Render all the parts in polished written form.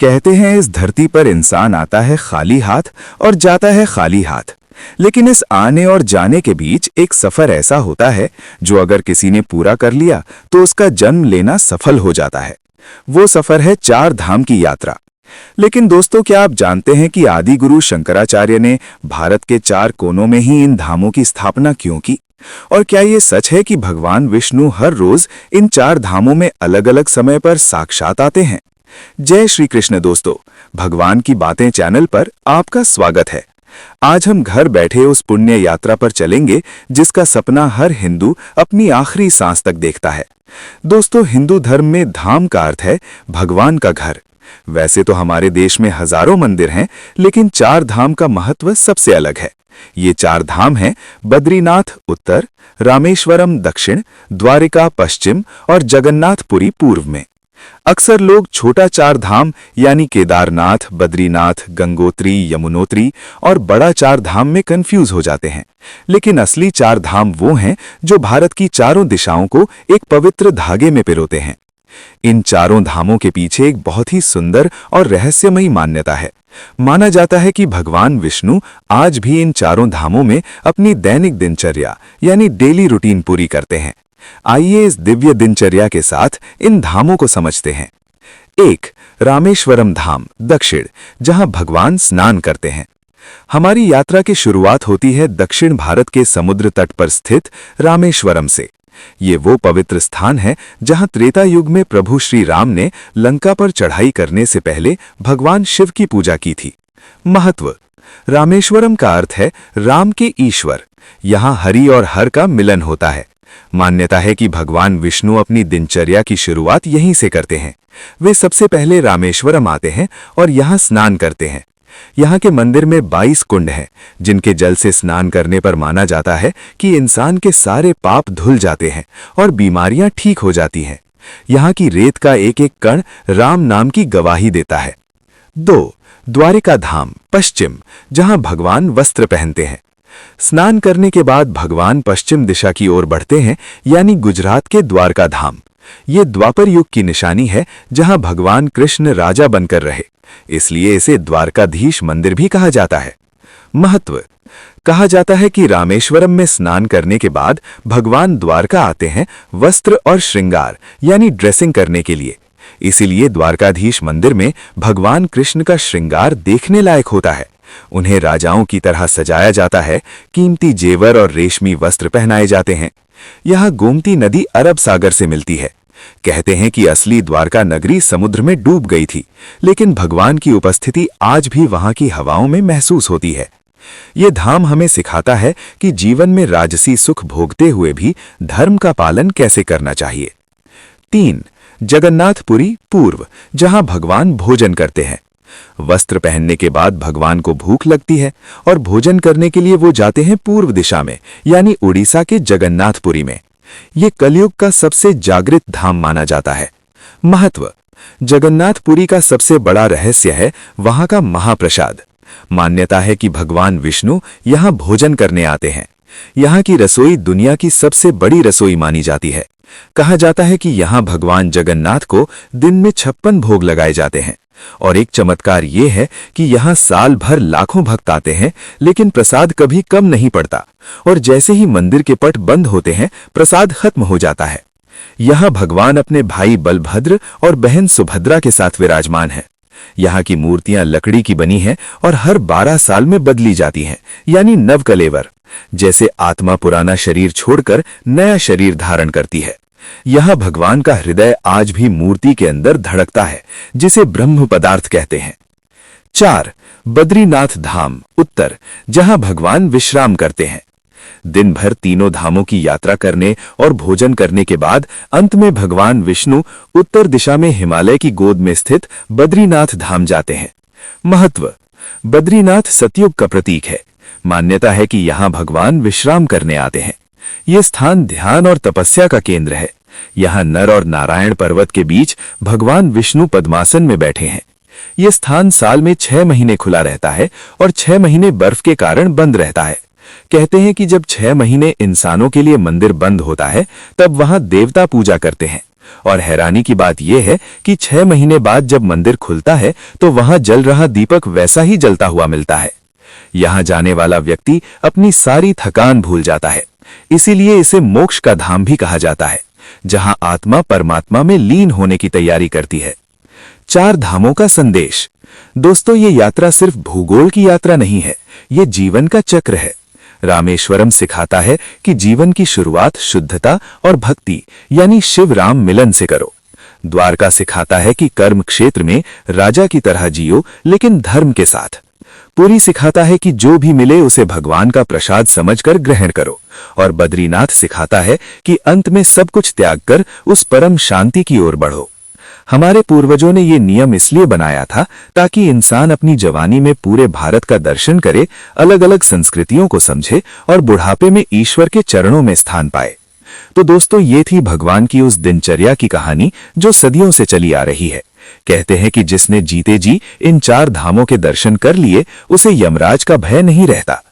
कहते हैं इस धरती पर इंसान आता है खाली हाथ और जाता है खाली हाथ। लेकिन इस आने और जाने के बीच एक सफर ऐसा होता है जो अगर किसी ने पूरा कर लिया तो उसका जन्म लेना सफल हो जाता है। वो सफर है चार धाम की यात्रा। लेकिन दोस्तों, क्या आप जानते हैं कि आदि गुरु शंकराचार्य ने भारत के चार कोनों में ही इन धामों की स्थापना क्यों की? और क्या ये सच है कि भगवान विष्णु हर रोज इन चार धामों में अलग अलग समय पर साक्षात आते हैं? जय श्री कृष्ण दोस्तों, भगवान की बातें चैनल पर आपका स्वागत है। आज हम घर बैठे उस पुण्य यात्रा पर चलेंगे जिसका सपना हर हिंदू अपनी आखिरी सांस तक देखता है। दोस्तों, हिंदू धर्म में धाम का अर्थ है भगवान का घर। वैसे तो हमारे देश में हजारों मंदिर हैं, लेकिन चार धाम का महत्व सबसे अलग है। ये चार धाम हैं बद्रीनाथ उत्तर, रामेश्वरम दक्षिण, द्वारिका पश्चिम और जगन्नाथपुरी पूर्व में। अक्सर लोग छोटा चार धाम यानी केदारनाथ, बद्रीनाथ, गंगोत्री, यमुनोत्री और बड़ा चार धाम में कंफ्यूज हो जाते हैं। लेकिन असली चार धाम वो हैं जो भारत की चारों दिशाओं को एक पवित्र धागे में पिरोते हैं। इन चारों धामों के पीछे एक बहुत ही सुंदर और रहस्यमयी मान्यता है। माना जाता है कि भगवान विष्णु आज भी इन चारों धामों में अपनी दैनिक दिनचर्या यानी डेली रूटीन पूरी करते हैं। आइए इस दिव्य दिनचर्या के साथ इन धामों को समझते हैं। 1. रामेश्वरम धाम दक्षिण, जहां भगवान स्नान करते हैं। हमारी यात्रा की शुरुआत होती है दक्षिण भारत के समुद्र तट पर स्थित रामेश्वरम से। ये वो पवित्र स्थान है जहां त्रेता युग में प्रभु श्री राम ने लंका पर चढ़ाई करने से पहले भगवान शिव की पूजा की थी। महत्व: रामेश्वरम का अर्थ है राम के ईश्वर। यहां हरि और हर का मिलन होता है। मान्यता है कि भगवान विष्णु अपनी दिनचर्या की शुरुआत यहीं से करते हैं। वे सबसे पहले रामेश्वरम आते हैं और यहां स्नान करते हैं। यहाँ के मंदिर में 22 कुंड हैं, जिनके जल से स्नान करने पर माना जाता है कि इंसान के सारे पाप धुल जाते हैं और बीमारियां ठीक हो जाती हैं। यहाँ की रेत का एक एक कण राम नाम की गवाही देता है। 2. द्वारिका धाम पश्चिम, जहां भगवान वस्त्र पहनते हैं। स्नान करने के बाद भगवान पश्चिम दिशा की ओर बढ़ते हैं, यानी गुजरात के द्वारका धाम। ये द्वापर युग की निशानी है जहां भगवान कृष्ण राजा बनकर रहे, इसलिए इसे द्वारकाधीश मंदिर भी कहा जाता है। महत्व: कहा जाता है कि रामेश्वरम में स्नान करने के बाद भगवान द्वारका आते हैं वस्त्र और श्रृंगार यानी ड्रेसिंग करने के लिए। इसीलिए द्वारकाधीश मंदिर में भगवान कृष्ण का श्रृंगार देखने लायक होता है। उन्हें राजाओं की तरह सजाया जाता है, कीमती जेवर और रेशमी वस्त्र पहनाए जाते हैं। यहाँ गोमती नदी अरब सागर से मिलती है। कहते हैं कि असली द्वारका नगरी समुद्र में डूब गई थी, लेकिन भगवान की उपस्थिति आज भी वहां की हवाओं में महसूस होती है। ये धाम हमें सिखाता है कि जीवन में राजसी सुख भोगते हुए भी धर्म का पालन कैसे करना चाहिए। 3. जगन्नाथपुरी पूर्व, जहां भगवान भोजन करते हैं। वस्त्र पहनने के बाद भगवान को भूख लगती है और भोजन करने के लिए वो जाते हैं पूर्व दिशा में, यानी उड़ीसा के जगन्नाथपुरी में। ये कलयुग का सबसे जागृत धाम माना जाता है। महत्व: जगन्नाथपुरी का सबसे बड़ा रहस्य है वहां का महाप्रसाद। मान्यता है कि भगवान विष्णु यहां भोजन करने आते हैं। यहाँ की रसोई दुनिया की सबसे बड़ी रसोई मानी जाती है। कहा जाता है कि यहाँ भगवान जगन्नाथ को दिन में 56 भोग लगाए जाते हैं। और एक चमत्कार ये है कि यहाँ साल भर लाखों भक्त आते हैं, लेकिन प्रसाद कभी कम नहीं पड़ता। और जैसे ही मंदिर के पट बंद होते हैं, प्रसाद खत्म हो जाता है। यहाँ भगवान अपने भाई बलभद्र और बहन सुभद्रा के साथ विराजमान हैं। यहाँ की मूर्तियां लकड़ी की बनी हैं और हर 12 साल में बदली जाती हैं, यानी नवकलेवर। जैसे आत्मा पुराना शरीर छोड़कर नया शरीर धारण करती है। यहाँ भगवान का हृदय आज भी मूर्ति के अंदर धड़कता है, जिसे ब्रह्म पदार्थ कहते हैं। 4. बद्रीनाथ धाम उत्तर, जहां भगवान विश्राम करते हैं। दिन भर तीनों धामों की यात्रा करने और भोजन करने के बाद अंत में भगवान विष्णु उत्तर दिशा में हिमालय की गोद में स्थित बद्रीनाथ धाम जाते हैं। महत्व: बद्रीनाथ सतयुग का प्रतीक है। मान्यता है कि यहाँ भगवान विश्राम करने आते हैं। ये स्थान ध्यान और तपस्या का केंद्र है। यहाँ नर और नारायण पर्वत के बीच भगवान विष्णु पद्मासन में बैठे हैं। ये स्थान साल में 6 महीने खुला रहता है और 6 महीने बर्फ के कारण बंद रहता है। कहते हैं कि जब 6 महीने इंसानों के लिए मंदिर बंद होता है, तब वहां देवता पूजा करते हैं और हैरानी की बात यह है कि 6 महीने बाद जब मंदिर खुलता है तो वहां जल रहा दीपक वैसा ही जलता हुआ मिलता है। यहां जाने वाला व्यक्ति अपनी सारी थकान भूल जाता है। इसीलिए इसे मोक्ष का धाम भी कहा जाता है, जहां आत्मा परमात्मा में लीन होने की तैयारी करती है। 4 धामों का संदेश। दोस्तों, ये यात्रा सिर्फ भूगोल की यात्रा नहीं है, ये जीवन का चक्र है। रामेश्वरम सिखाता है कि जीवन की शुरुआत शुद्धता और भक्ति यानी शिव राम मिलन से करो। द्वारका सिखाता है कि कर्म क्षेत्र में राजा की तरह जियो, लेकिन धर्म के साथ। पुरी सिखाता है कि जो भी मिले उसे भगवान का प्रसाद समझकर ग्रहण करो। और बद्रीनाथ सिखाता है कि अंत में सब कुछ त्याग कर उस परम शांति की ओर बढ़ो। हमारे पूर्वजों ने ये नियम इसलिए बनाया था ताकि इंसान अपनी जवानी में पूरे भारत का दर्शन करे, अलग अलग संस्कृतियों को समझे और बुढ़ापे में ईश्वर के चरणों में स्थान पाए। तो दोस्तों, ये थी भगवान की उस दिनचर्या की कहानी जो सदियों से चली आ रही है। कहते हैं कि जिसने जीते जी इन 4 धामों के दर्शन कर लिए, उसे यमराज का भय नहीं रहता।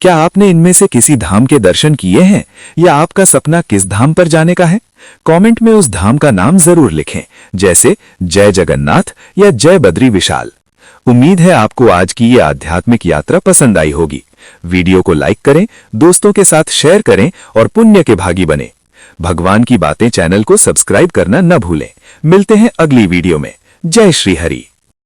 क्या आपने इनमें से किसी धाम के दर्शन किए हैं, या आपका सपना किस धाम पर जाने का है? कमेंट में उस धाम का नाम जरूर लिखें, जैसे जय जगन्नाथ या जय बद्री विशाल। उम्मीद है आपको आज की ये आध्यात्मिक यात्रा पसंद आई होगी। वीडियो को लाइक करें, दोस्तों के साथ शेयर करें और पुण्य के भागी बने। भगवान की बातें चैनल को सब्सक्राइब करना न भूलें। मिलते हैं अगली वीडियो में। जय श्री हरि।